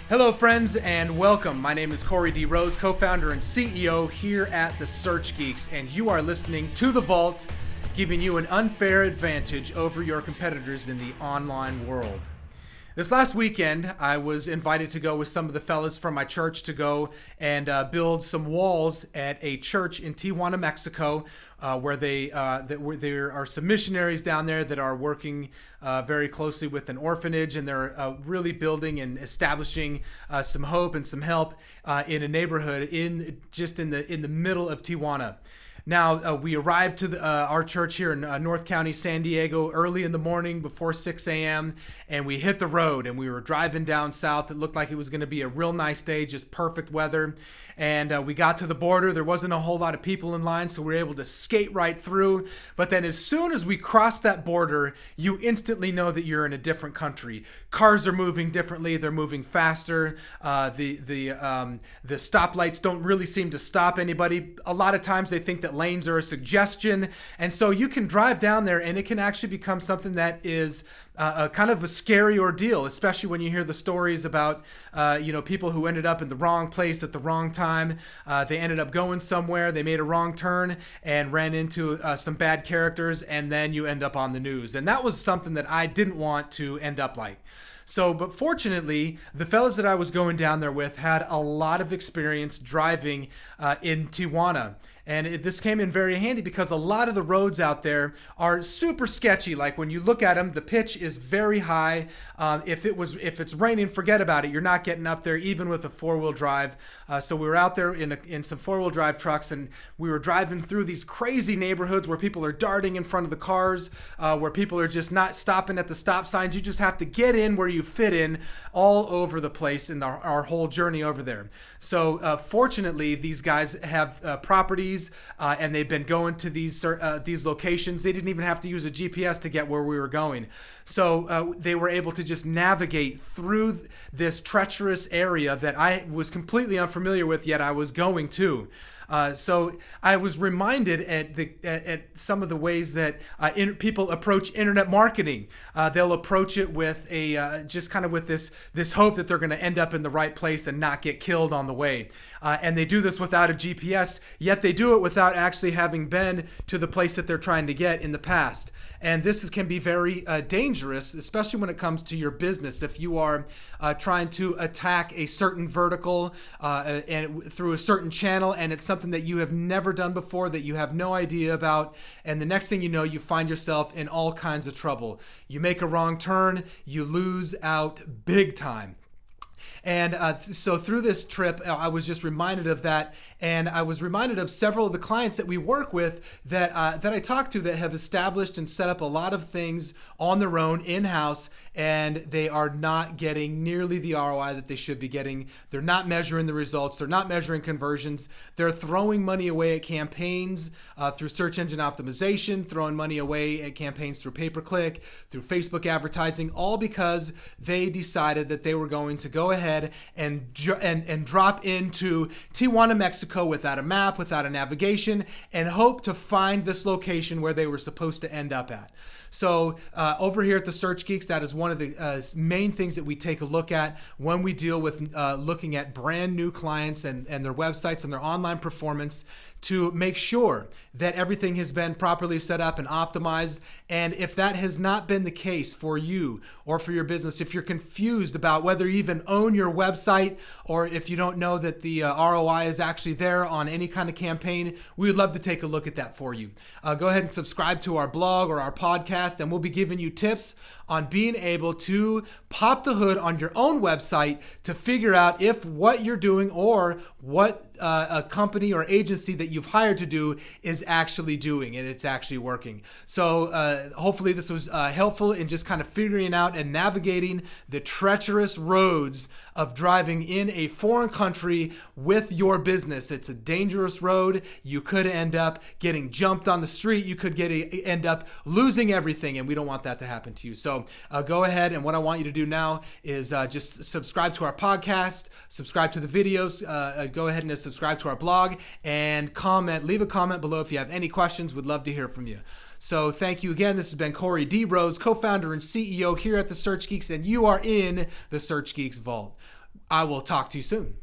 Hello friends and welcome. My name is Corey D. Rose, co-founder and CEO here at the Search Geeks, and you are listening to The Vault, giving you an unfair advantage over your competitors in the online world. This last weekend, I was invited to go with some of the fellas from my church to go and build some walls at a church in Tijuana, Mexico, where there are some missionaries down there that are working very closely with an orphanage, and they're really building and establishing some hope and some help in a neighborhood in the middle of Tijuana. Now, we arrived to our church here in North County, San Diego, early in the morning before 6 a.m., and we hit the road, and we were driving down south. It looked like it was going to be a real nice day, just perfect weather. And we got to the border. There wasn't a whole lot of people in line, so we were able to skate right through. But then as soon as we crossed that border, you instantly know that you're in a different country. Cars are moving differently. They're moving faster. The stoplights don't really seem to stop anybody. A lot of times they think that lanes are a suggestion. And so you can drive down there, and it can actually become something that is a kind of a scary ordeal, especially when you hear the stories about people who ended up in the wrong place at the wrong time. They ended up going somewhere, they made a wrong turn and ran into some bad characters, and then you end up on the news. And that was something that I didn't want to end up like. But fortunately, the fellas that I was going down there with had a lot of experience driving in Tijuana. And this came in very handy because a lot of the roads out there are super sketchy. Like when you look at them, the pitch is very high. If it's raining, forget about it. You're not getting up there even with a four-wheel drive. So we were out there in some four-wheel drive trucks, and we were driving through these crazy neighborhoods where people are darting in front of the cars, where people are just not stopping at the stop signs. You just have to get in where you fit in all over the place in our whole journey over there. So fortunately, these guys have properties. And they've been going to these locations. They didn't even have to use a GPS to get where we were going. So they were able to just navigate through this treacherous area that I was completely unfamiliar with, yet I was going to. So I was reminded at some of the ways that people approach internet marketing. They'll approach it with just kind of with this hope that they're going to end up in the right place and not get killed on the way. And they do this without a GPS, yet they do it without actually having been to the place that they're trying to get in the past. And this can be very dangerous, especially when it comes to your business. If you are trying to attack a certain vertical and through a certain channel, and it's something that you have never done before, that you have no idea about, and the next thing you know, you find yourself in all kinds of trouble. You make a wrong turn, you lose out big time. And so through this trip, I was just reminded of that. And I was reminded of several of the clients that we work with that I talk to that have established and set up a lot of things on their own in-house, and they are not getting nearly the ROI that they should be getting. They're not measuring the results. They're not measuring conversions. They're throwing money away at campaigns through search engine optimization, throwing money away at campaigns through pay-per-click, through Facebook advertising, all because they decided that they were going to go ahead and drop into Tijuana, Mexico, without a map, without a navigation, and hope to find this location where they were supposed to end up at. So over here at the Search Geeks, that is one of the main things that we take a look at when we deal with looking at brand new clients and their websites and their online performance, to make sure that everything has been properly set up and optimized. And if that has not been the case for you or for your business, if you're confused about whether you even own your website, or if you don't know that the ROI is actually there on any kind of campaign, we would love to take a look at that for you. Go ahead and subscribe to our blog or our podcast, and we'll be giving you tips on being able to pop the hood on your own website to figure out if what you're doing or what a company or agency that you've hired to do is actually doing, and it's actually working. So hopefully this was helpful in just kind of figuring out and navigating the treacherous roads of driving in a foreign country with your business. It's a dangerous road. You could end up getting jumped on the street. You could end up losing everything, and we don't want that to happen to you. So go ahead, and what I want you to do now is just subscribe to our podcast, subscribe to the videos, go ahead and subscribe to our blog, and leave a comment below if you have any questions. We'd love to hear from you. So thank you again. This has been Corey D. Rose, co-founder and CEO here at the Search Geeks, and you are in the Search Geeks Vault. I will talk to you soon.